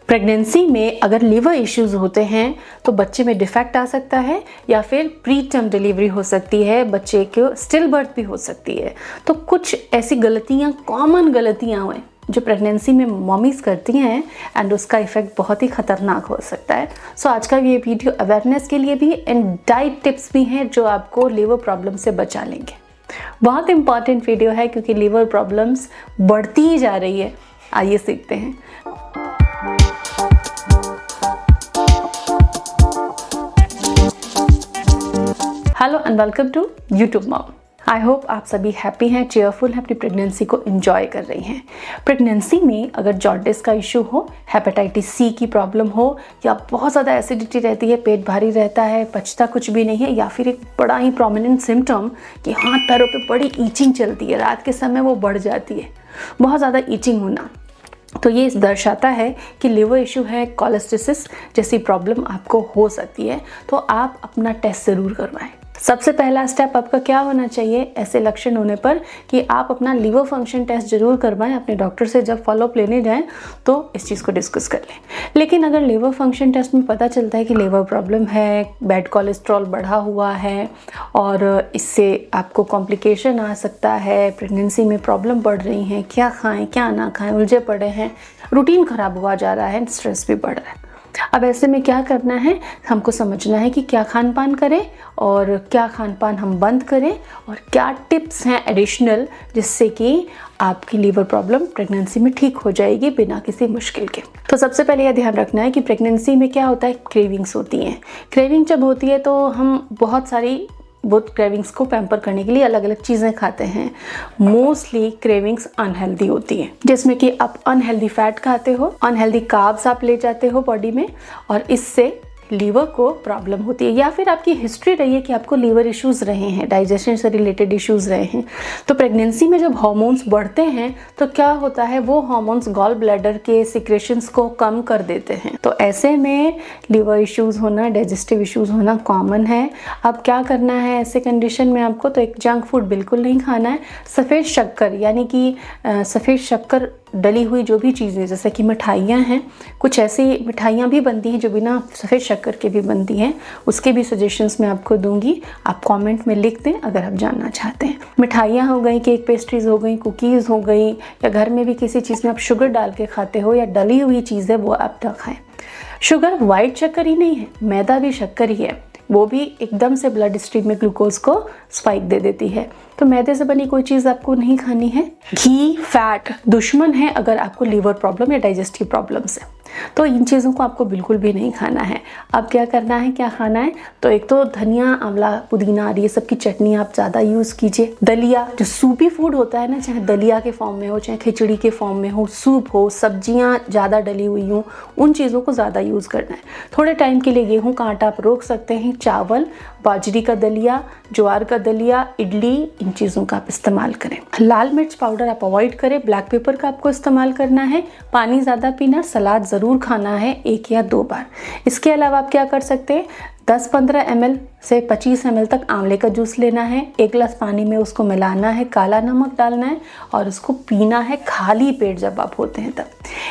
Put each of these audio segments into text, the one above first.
Pregnancy में अगर liver issues होते हैं तो बच्चे में डिफेक्ट आ सकता है या फिर प्री टर्म डिलीवरी हो सकती है, बच्चे को स्टिल बर्थ भी हो सकती है। तो कुछ ऐसी गलतियां, कॉमन गलतियां हैं जो प्रेगनेंसी में मॉमीज करती हैं एंड उसका इफेक्ट बहुत ही खतरनाक हो सकता है। सो आज का ये वीडियो अवेयरनेस के लिए भी एंड डाइट टिप्स भी हैं जो आपको लीवर प्रॉब्लम से बचा लेंगे। बहुत इंपॉर्टेंट वीडियो है क्योंकि लीवर प्रॉब्लम्स बढ़ती ही जा रही है। आइए सीखते हैं। Hello and welcome to YouTube mom. I hope आप सभी हैप्पी हैं, चेयरफुल हैं, अपनी प्रेगनेंसी को एंजॉय कर रही हैं। प्रेगनेंसी में अगर जॉन्डिस का इशू हो, हेपेटाइटिस सी की प्रॉब्लम हो, या बहुत ज़्यादा एसिडिटी रहती है, पेट भारी रहता है, पचता कुछ भी नहीं है, या फिर एक बड़ा ही प्रोमिनेंट सिम्टम कि हाथ पैरों पे बड़ी ईचिंग चलती है, रात के समय वो बढ़ जाती है, बहुत ज़्यादा ईचिंग होना, तो ये दर्शाता है कि लिवर इशू है, कोलेस्टिसिस जैसी प्रॉब्लम आपको हो सकती है। तो आप अपना टेस्ट ज़रूर करवाएं। सबसे पहला स्टेप आपका क्या होना चाहिए ऐसे लक्षण होने पर कि आप अपना लीवर फंक्शन टेस्ट जरूर करवाएं। अपने डॉक्टर से जब फॉलोअप लेने जाएं तो इस चीज़ को डिस्कस कर लें। लेकिन अगर लीवर फंक्शन टेस्ट में पता चलता है कि लीवर प्रॉब्लम है, बैड कोलेस्ट्रॉल बढ़ा हुआ है और इससे आपको कॉम्प्लिकेशन आ सकता है, प्रेगनेंसी में प्रॉब्लम बढ़ रही है, क्या खाएँ क्या ना खाएँ, उलझे पड़े हैं, रूटीन ख़राब हुआ जा रहा है, स्ट्रेस भी बढ़ रहा है। अब ऐसे में क्या करना है, हमको समझना है कि क्या खान पान करें और क्या खान पान हम बंद करें और क्या टिप्स हैं एडिशनल जिससे कि आपकी लीवर प्रॉब्लम प्रेगनेंसी में ठीक हो जाएगी बिना किसी मुश्किल के। तो सबसे पहले यह ध्यान रखना है कि प्रेगनेंसी में क्या होता है, क्रेविंग्स होती हैं। क्रेविंग जब होती है तो हम बहुत सारी क्रेविंग्स को पैम्पर करने के लिए अलग अलग चीज़ें खाते हैं। मोस्टली क्रेविंग्स अनहेल्दी होती हैं, जिसमें कि आप अनहेल्दी फैट खाते हो, अनहेल्दी कार्ब्स आप ले जाते हो बॉडी में और इससे लीवर को प्रॉब्लम होती है। या फिर आपकी हिस्ट्री रही है कि आपको लीवर इश्यूज़ रहे हैं, डाइजेशन से रिलेटेड इश्यूज़ रहे हैं। तो प्रेगनेंसी में जब हार्मोन्स बढ़ते हैं तो क्या होता है, वो हार्मोन्स गॉल ब्लैडर के सिक्रेशंस को कम कर देते हैं। तो ऐसे में लीवर इश्यूज़ होना, डाइजेस्टिव इश्यूज़ होना कॉमन है। अब क्या करना है ऐसे कंडीशन में आपको, तो एक जंक फूड बिल्कुल नहीं खाना है। सफ़ेद शक्कर यानी कि सफ़ेद शक्कर डली हुई जो भी चीज़ें, जैसे कि मिठाइयाँ हैं, कुछ ऐसी मिठाइयाँ भी बनती हैं जो बिना सफ़ेद शक्कर के भी बनती हैं, उसके भी सजेशंस मैं आपको दूंगी। आप कमेंट में लिख दें अगर आप जानना चाहते हैं। मिठाइयाँ हो गई, केक पेस्ट्रीज़ हो गई, कुकीज़ हो गई, या घर में भी किसी चीज़ में आप शुगर डाल के खाते हो या डली हुई चीज़ है वो आप ना खाएँ। शुगर वाइट शक्कर ही नहीं है, मैदा भी शक्कर ही है, वो भी एकदम से ब्लड स्ट्रीम में ग्लूकोज को स्पाइक दे देती है। तो मैदे से बनी कोई चीज़ आपको नहीं खानी है। घी, फैट दुश्मन है अगर आपको लीवर प्रॉब्लम या डाइजेस्टिव प्रॉब्लम्स है, तो इन चीज़ों को आपको बिल्कुल भी नहीं खाना है। अब क्या करना है, क्या खाना है, तो एक तो धनिया, आंवला, पुदीना, ये सब की चटनी आप ज़्यादा यूज़ कीजिए। दलिया जो सूपी फूड होता है ना, चाहे दलिया के फॉर्म में हो, चाहे खिचड़ी के फॉर्म में हो, सूप हो, सब्जियाँ ज़्यादा डली हुई हों, उन चीज़ों को ज़्यादा यूज़ करना है। थोड़े टाइम के लिए गेहूँ का आटा आप रोक सकते हैं। चावल, बाजरी का दलिया, ज्वार का दलिया, इडली, इन चीज़ों का आप इस्तेमाल करें। लाल मिर्च पाउडर आप अवॉइड करें। ब्लैक पेपर का आपको इस्तेमाल करना है। पानी ज़्यादा पीना, सलाद ज़रूर खाना है 1 या 2 बार। इसके अलावा आप क्या कर सकते हैं, 10-15 ml से 25 ml तक आंवले का जूस लेना है। 1 गिलास पानी में उसको मिलाना है, काला नमक डालना है और उसको पीना है खाली पेट जब आप होते हैं तब।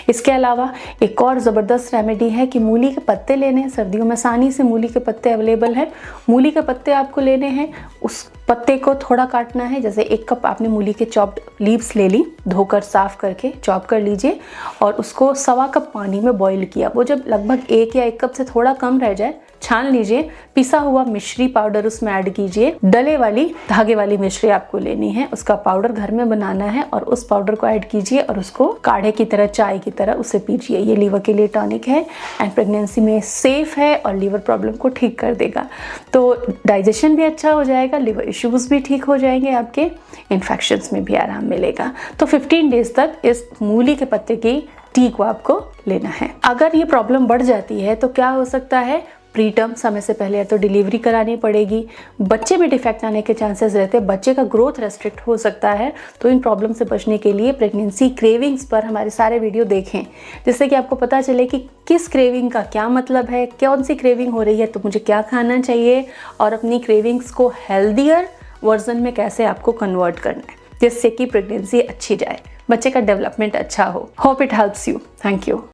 इसके अलावा एक और ज़बरदस्त रेमेडी है कि मूली के पत्ते लेने हैं। सर्दियों में आसानी से मूली के पत्ते अवेलेबल है। मूली के पत्ते आपको लेने हैं, उस पत्ते को थोड़ा काटना है। जैसे 1 कप आपने मूली के चॉप्ड लीव्स ले ली, धोकर साफ करके चॉप कर लीजिए और उसको 1.25 कप पानी में बॉईल किया। वो जब लगभग 1 या 1 कप से थोड़ा कम रह जाए, छान लीजिए। पिसा हुआ मिश्री पाउडर उसमें ऐड कीजिए। डले वाली, धागे वाली मिश्री आपको लेनी है, उसका पाउडर घर में बनाना है और उस पाउडर को ऐड कीजिए और उसको काढ़े की तरह, चाय की तरह उसे पीजिए। ये लीवर के लिए टॉनिक है एंड प्रेगनेंसी में सेफ है और लीवर प्रॉब्लम को ठीक कर देगा। तो डाइजेशन भी अच्छा हो जाएगा, लीवर इश्यूज भी ठीक हो जाएंगे, आपके इन्फेक्शंस में भी आराम मिलेगा। तो 15 डेज तक इस मूली के पत्ते की टी को आपको लेना है। अगर ये प्रॉब्लम बढ़ जाती है तो क्या हो सकता है, प्री टर्म समय से पहले या तो डिलीवरी करानी पड़ेगी, बच्चे में डिफेक्ट आने के चांसेस रहते हैं, बच्चे का ग्रोथ रेस्ट्रिक्ट हो सकता है। तो इन प्रॉब्लम से बचने के लिए प्रेगनेंसी क्रेविंग्स पर हमारे सारे वीडियो देखें, जिससे कि आपको पता चले कि किस क्रेविंग का क्या मतलब है, कौन सी क्रेविंग हो रही है तो मुझे क्या खाना चाहिए और अपनी क्रेविंग्स को हेल्दियर वर्जन में कैसे आपको कन्वर्ट करना है, जिससे कि प्रेगनेंसी अच्छी जाए, बच्चे का डेवलपमेंट अच्छा हो। Hope it helps you. Thank you.